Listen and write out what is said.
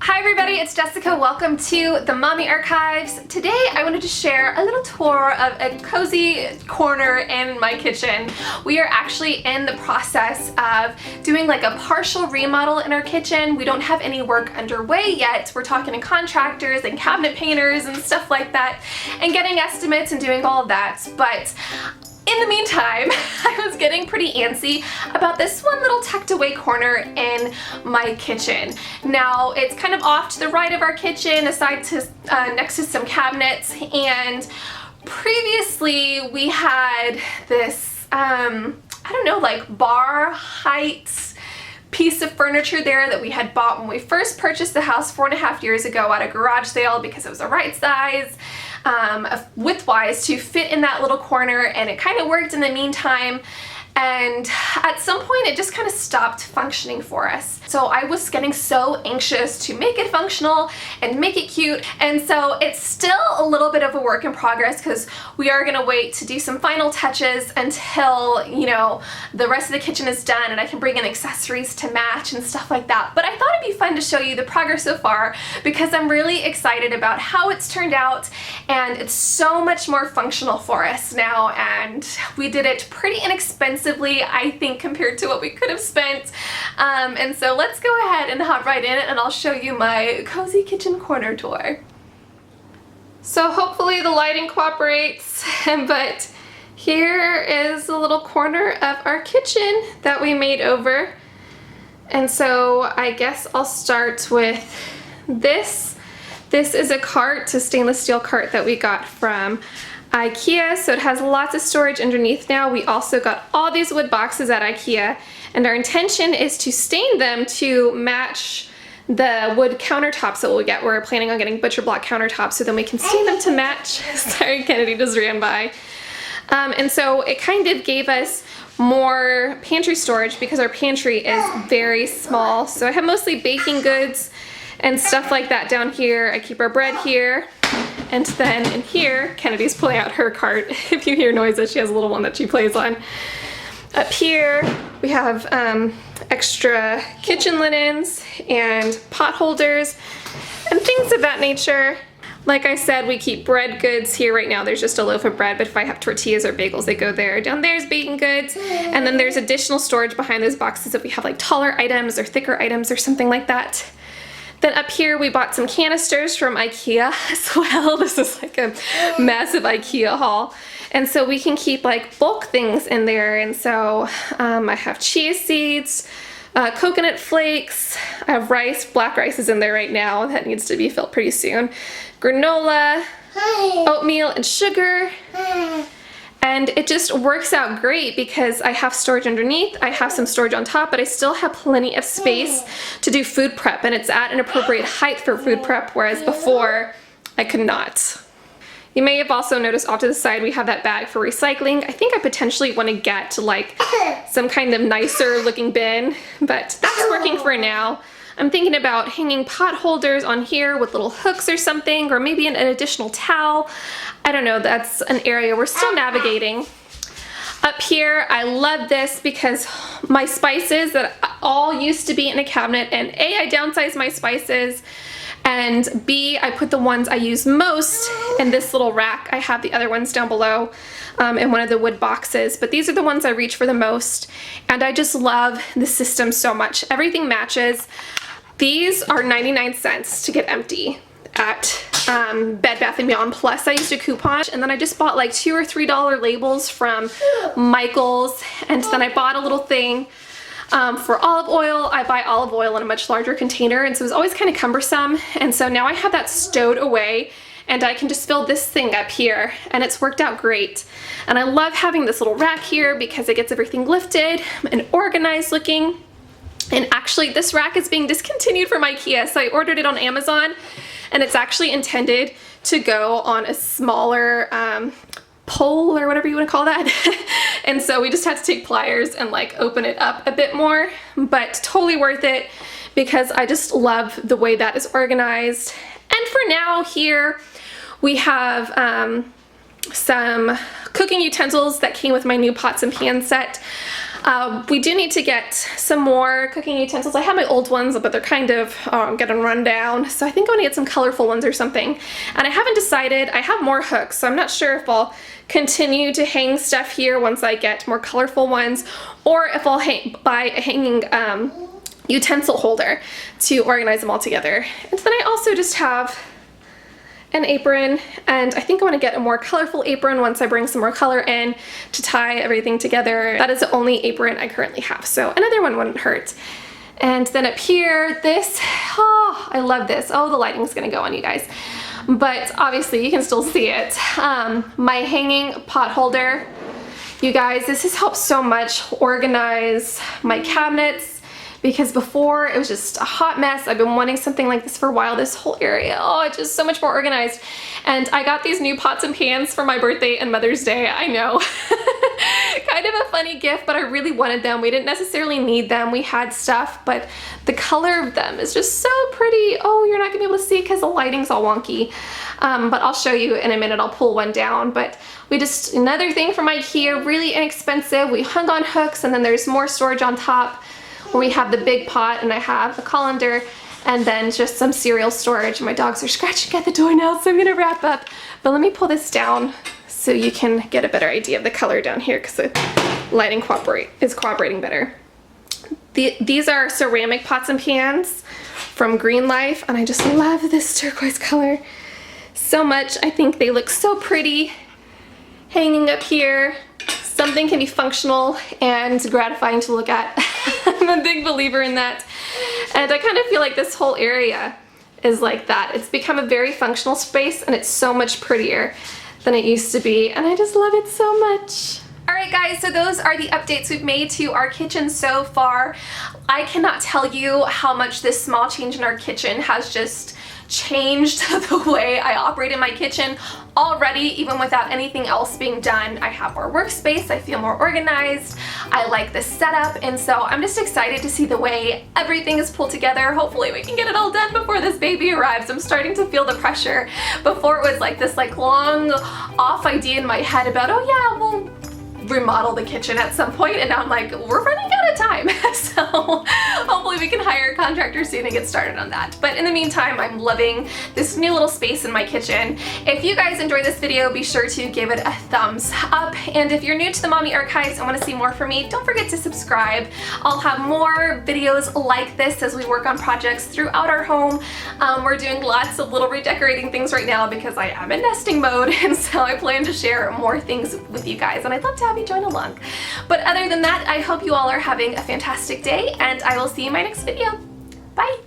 Hi everybody, it's Jessica. Welcome to the Mommy Archives. Today I wanted to share a little tour of a cozy corner in my kitchen. We are actually in the process of doing like a partial remodel in our kitchen. We don't have any work underway yet. We're talking to contractors and cabinet painters and stuff like that and getting estimates and doing all of that. But in the meantime, I was getting pretty antsy about this one little tucked away corner in my kitchen. Now, it's kind of off to the right of our kitchen, aside to next to some cabinets, and previously we had this, I don't know, like bar height piece of furniture there that we had bought when we first purchased the house 4.5 years ago at a garage sale because it was the right size, width-wise, to fit in that little corner, and it kind of worked in the meantime. And at some point it just kind of stopped functioning for us. So I was getting so anxious to make it functional and make it cute. And so it's still a little bit of a work in progress because we are gonna wait to do some final touches until, you know, the rest of the kitchen is done and I can bring in accessories to match and stuff like that. But I thought it'd be fun to show you the progress so far because I'm really excited about how it's turned out, and it's so much more functional for us now, and we did it pretty inexpensively, I think, compared to what we could have spent. And so let's go ahead and hop right in and I'll show you my cozy kitchen corner tour. So hopefully the lighting cooperates, but here is a little corner of our kitchen that we made over. And so I guess I'll start with this. This is a cart, a stainless steel cart that we got from IKEA, so it has lots of storage underneath now. We also got all these wood boxes at IKEA, and our intention is to stain them to match the wood countertops that we'll get. We're planning on getting butcher block countertops, so then we can stain them to match. Sorry, Kennedy just ran by. And so it kind of gave us more pantry storage because our pantry is very small. So I have mostly baking goods and stuff like that down here. I keep our bread here. And then in here, Kennedy's pulling out her cart. If you hear noises, she has a little one that she plays on. Up here, we have extra kitchen linens and pot holders and things of that nature. Like I said, we keep bread goods here. Right now there's just a loaf of bread, but if I have tortillas or bagels, they go there. Down there's baking goods, and then there's additional storage behind those boxes if we have like taller items or thicker items or something like that. Then up here we bought some canisters from IKEA as well. This is like a massive IKEA haul. And so we can keep like bulk things in there. And so I have chia seeds, coconut flakes, I have rice, black rice is in there right now. That needs to be filled pretty soon. Granola, oatmeal, and sugar. And it just works out great because I have storage underneath, I have some storage on top, but I still have plenty of space to do food prep, and it's at an appropriate height for food prep, whereas before I could not. You may have also noticed off to the side we have that bag for recycling. I think I potentially want to get like some kind of nicer looking bin, but that's working for now. I'm thinking about hanging pot holders on here with little hooks or something, or maybe an additional towel. I don't know, that's an area we're still navigating. Up here, I love this because my spices that all used to be in a cabinet, and A, I downsized my spices, and B, I put the ones I use most in this little rack. I have the other ones down below in one of the wood boxes, but these are the ones I reach for the most, and I just love the system so much. Everything matches. These are 99 cents to get empty at Bed Bath & Beyond, plus I used a coupon, and then I just bought like $2 or $3 labels from Michael's, and then I bought a little thing for olive oil. I buy olive oil in a much larger container, and so it was always kind of cumbersome, and so now I have that stowed away, and I can just fill this thing up here, and it's worked out great. And I love having this little rack here because it gets everything lifted and organized looking. And actually this rack is being discontinued from IKEA, so I ordered it on Amazon, and it's actually intended to go on a smaller pole or whatever you want to call that. And so we just had to take pliers and like open it up a bit more, but totally worth it because I just love the way that is organized. And for now here we have some cooking utensils that came with my new pots and pans set. We do need to get some more cooking utensils. I have my old ones, but they're kind of getting run down. So I think I'm gonna get some colorful ones or something. And I haven't decided, I have more hooks, so I'm not sure if I'll continue to hang stuff here once I get more colorful ones, or if I'll buy a hanging utensil holder to organize them all together. And then I also just have an apron, and I think I want to get a more colorful apron once I bring some more color in to tie everything together. That is the only apron I currently have, so another one wouldn't hurt. And then up here, this, oh, I love this. Oh, the lighting's gonna go on, you guys. But obviously you can still see it. My hanging pot holder. You guys, this has helped so much organize my cabinets, because before it was just a hot mess. I've been wanting something like this for a while. This whole area, oh, it's just so much more organized. And I got these new pots and pans for my birthday and Mother's Day. I know, kind of a funny gift, but I really wanted them. We didn't necessarily need them. We had stuff, but the color of them is just so pretty. Oh, you're not gonna be able to see because the lighting's all wonky. But I'll show you in a minute. I'll pull one down. But we just, another thing from IKEA, really inexpensive. We hung on hooks, and then there's more storage on top, where we have the big pot, and I have a colander, and then just some cereal storage. My dogs are scratching at the door now, so I'm gonna wrap up. But let me pull this down so you can get a better idea of the color down here, because the lighting is cooperating better. These are ceramic pots and pans from Green Life, and I just love this turquoise color so much. I think they look so pretty hanging up here. Something can be functional and gratifying to look at. I'm a big believer in that. And I kind of feel like this whole area is like that. It's become a very functional space, and it's so much prettier than it used to be. And I just love it so much. Alright guys, so those are the updates we've made to our kitchen so far. I cannot tell you how much this small change in our kitchen has just changed the way I operate in my kitchen already, even without anything else being done. I have more workspace, I feel more organized, I like the setup, and so I'm just excited to see the way everything is pulled together. Hopefully we can get it all done before this baby arrives. I'm starting to feel the pressure. Before it was like this long off idea in my head about, oh yeah, we'll remodel the kitchen at some point, and now I'm like, we're running out of time. So hopefully we can hire a contractor soon and get started on that. But in the meantime, I'm loving this new little space in my kitchen. If you guys enjoyed this video, be sure to give it a thumbs up. And if you're new to the Mommy Archives and want to see more from me, don't forget to subscribe. I'll have more videos like this as we work on projects throughout our home. We're doing lots of little redecorating things right now because I am in nesting mode, and so I plan to share more things with you guys, and I'd love to have you join along. But other than that, I hope you all are having a fantastic day, and I will see you in my next video. Bye!